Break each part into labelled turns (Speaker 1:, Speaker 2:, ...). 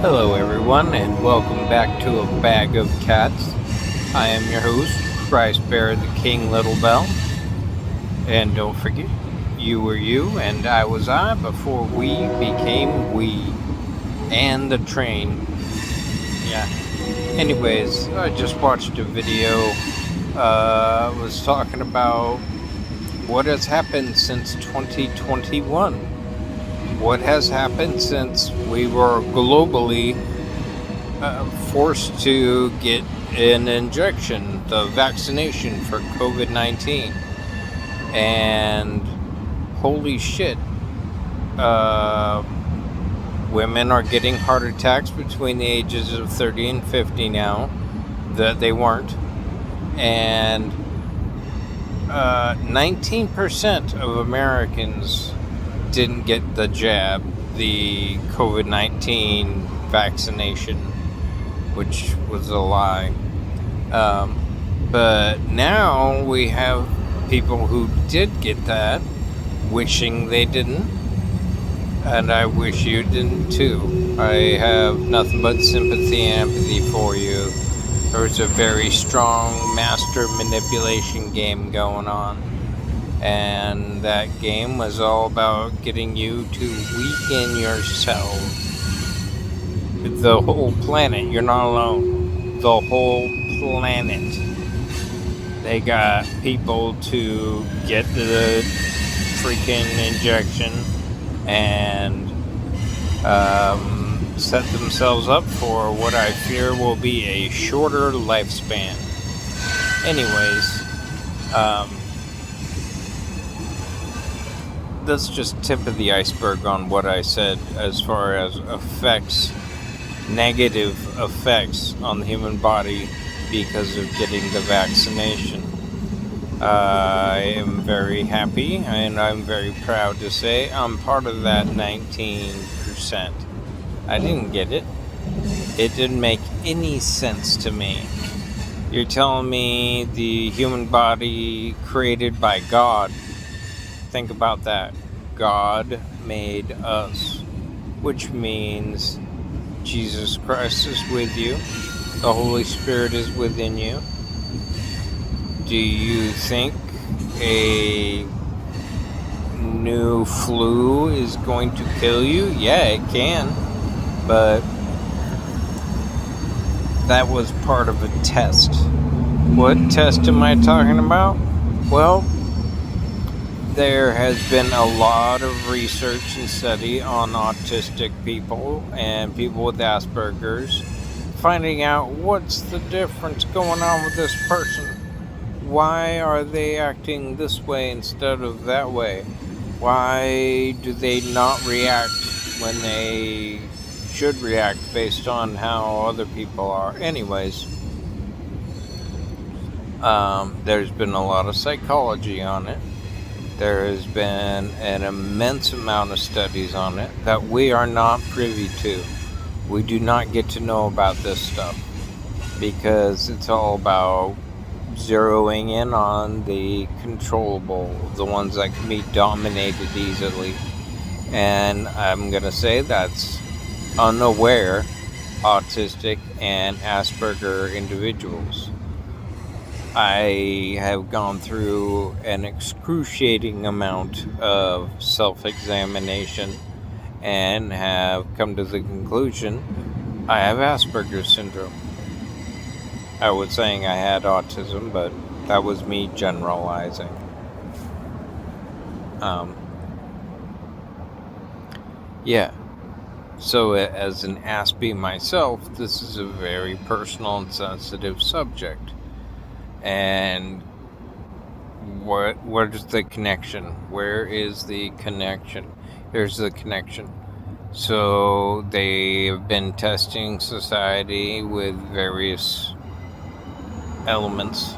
Speaker 1: Hello, everyone, and welcome back to A Bag of Cats. I am your host, Christ Bear the King Little Bell. And don't forget, you were you, and I was I before we became we. And the train. Yeah. Anyways, I just watched a video. Was talking about what has happened since 2021. What has happened since we were globally forced to get an injection, the vaccination for COVID-19. And holy shit, women are getting heart attacks between the ages of 30 and 50 now that they weren't. And 19% of Americans didn't get the jab, the COVID-19 vaccination, which was a lie. But now we have people who did get that wishing they didn't, and I wish you didn't too. I have nothing but sympathy and empathy for you. There's a very strong master manipulation game going on, and that game was all about getting you to weaken yourself. The whole planet, you're not alone. The whole planet. They got people to get the freaking injection and set themselves up for what I fear will be a shorter lifespan. Anyways, that's just tip of the iceberg on what I said as far as effects, negative effects on the human body because of getting the vaccination. I am very happy and I'm very proud to say I'm part of that 19%. I didn't get it. It didn't make any sense to me. You're telling me the human body created by God. Think about that. God made us, which means Jesus Christ is with you. The Holy Spirit is within you. Do you think a new flu is going to kill you? Yeah, it can. But that was part of a test. What test am I talking about? Well, there has been a lot of research and study on autistic people and people with Asperger's, finding out what's the difference going on with this person. Why are they acting this way instead of that way? Why do they not react when they should react based on how other people are? Anyways, there's been a lot of psychology on it. There has been an immense amount of studies on it that we are not privy to. We do not get to know about this stuff because it's all about zeroing in on the controllable, the ones that can be dominated easily. And I'm going to say that's unaware autistic and Asperger individuals. I have gone through an excruciating amount of self-examination and have come to the conclusion I have Asperger's syndrome. I was saying I had autism, but that was me generalizing. Yeah. So as an Aspie myself, this is a very personal and sensitive subject. And what is the connection? Where is the connection? There's the connection. So they have been testing society with various elements,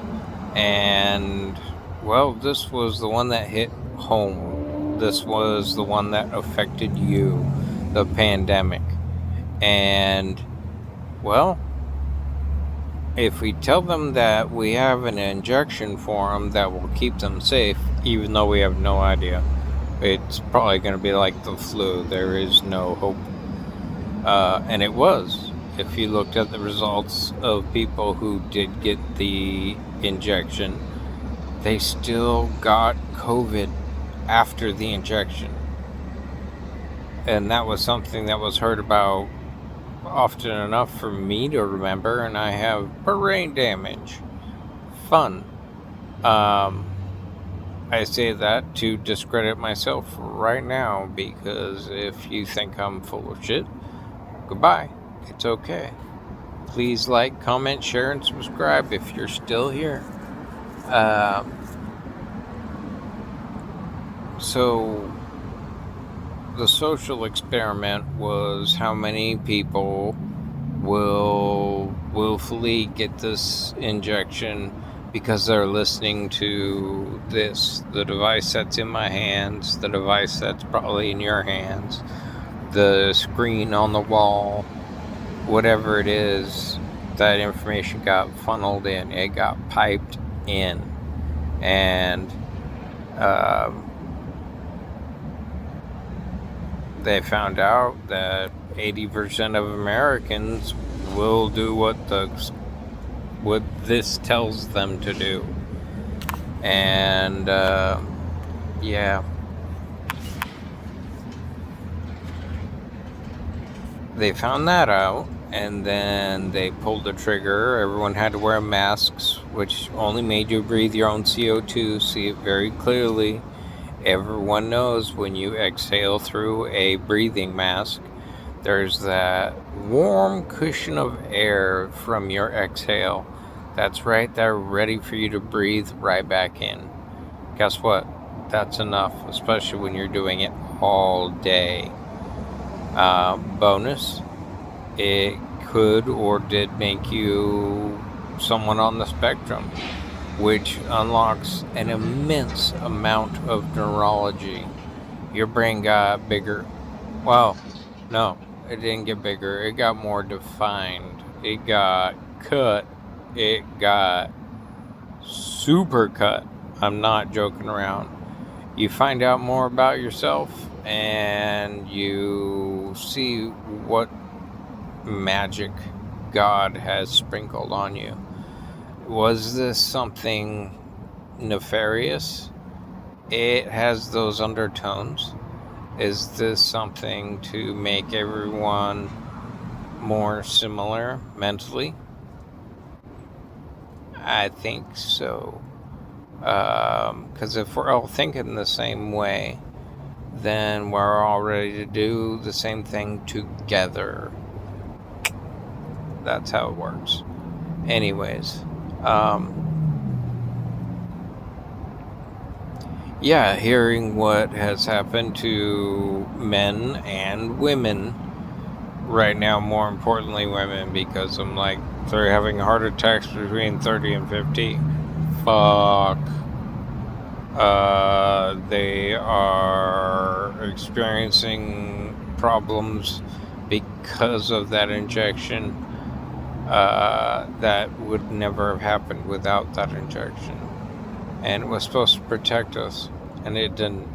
Speaker 1: and well, this was the one that hit home. This was the one that affected you, the pandemic. And well, if we tell them that we have an injection for them that will keep them safe, even though we have no idea, it's probably going to be like the flu. There is no hope. And it was. If you looked at the results of people who did get the injection, they still got COVID after the injection. And that was something that was heard about often enough for me to remember, and I have brain damage. Fun. I say that to discredit myself right now, because if you think I'm full of shit, goodbye. It's okay. Please like, comment, share, and subscribe if you're still here. So the social experiment was how many people will willfully get this injection because they're listening to this, the device that's in my hands, the device that's probably in your hands, the screen on the wall, whatever it is. That information got funneled in, it got piped in, and they found out that 80% of Americans will do what this tells them to do. And yeah, they found that out, and then they pulled the trigger. Everyone had to wear masks, which only made you breathe your own CO2. See it very clearly. Everyone knows when you exhale through a breathing mask, there's that warm cushion of air from your exhale that's right there ready for you to breathe right back in. Guess what? That's enough, especially when you're doing it all day. Bonus, it could or did make you someone on the spectrum, which unlocks an immense amount of neurology. Your brain got bigger. Well, no, it didn't get bigger. It got more defined. It got cut. It got super cut. I'm not joking around. You find out more about yourself, and you see what magic God has sprinkled on you. Was this something nefarious? It has those undertones. Is this something to make everyone more similar mentally? I think so. Because if we're all thinking the same way, then we're all ready to do the same thing together. That's how it works. Anyways, yeah, hearing what has happened to men and women right now, more importantly women, because I'm like, they're having heart attacks between 30 and 50. Fuck. They are experiencing problems because of that injection that would never have happened without that injection. And it was supposed to protect us, and it didn't.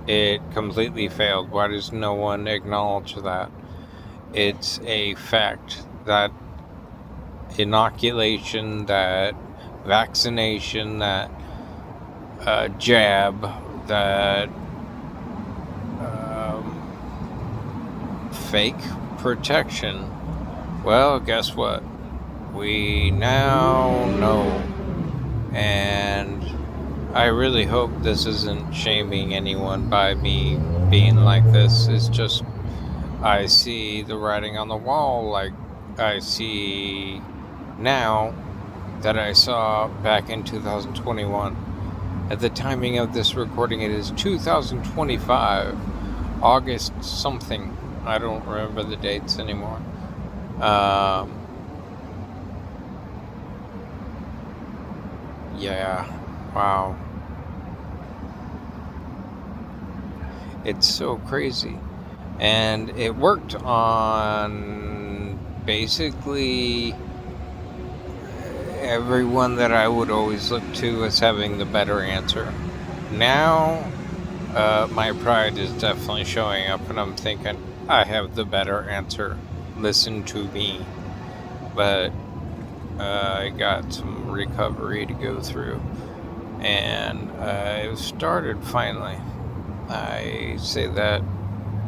Speaker 1: It completely failed. Why does no one acknowledge that? It's a fact that inoculation, that vaccination, that jab, that fake protection. Well, guess what? We now know. And I really hope this isn't shaming anyone by me being like this. It's just, I see the writing on the wall like I see now that I saw back in 2021. At the timing of this recording, it is 2025, August something. I don't remember the dates anymore. Yeah, wow. It's so crazy. And it worked on basically everyone that I would always look to as having the better answer. Now, my pride is definitely showing up, and I'm thinking, I have the better answer. Listen to me. But I got some recovery to go through, and I started finally. I say that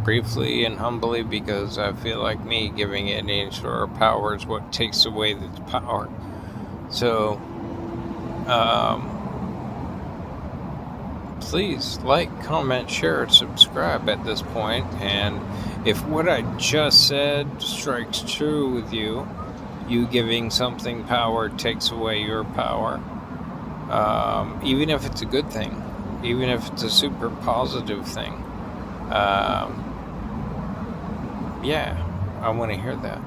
Speaker 1: briefly and humbly because I feel like me giving it any sort of power is what takes away the power. So, please like, comment, share, and subscribe at this point. And if what I just said strikes true with you, you giving something power takes away your power. Even if it's a good thing, even if it's a super positive thing. Yeah, I want to hear that.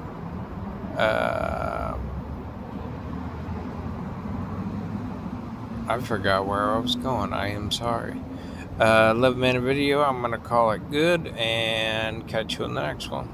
Speaker 1: I forgot where I was going. I am sorry. 11-minute video. I'm going to call it good and catch you in the next one.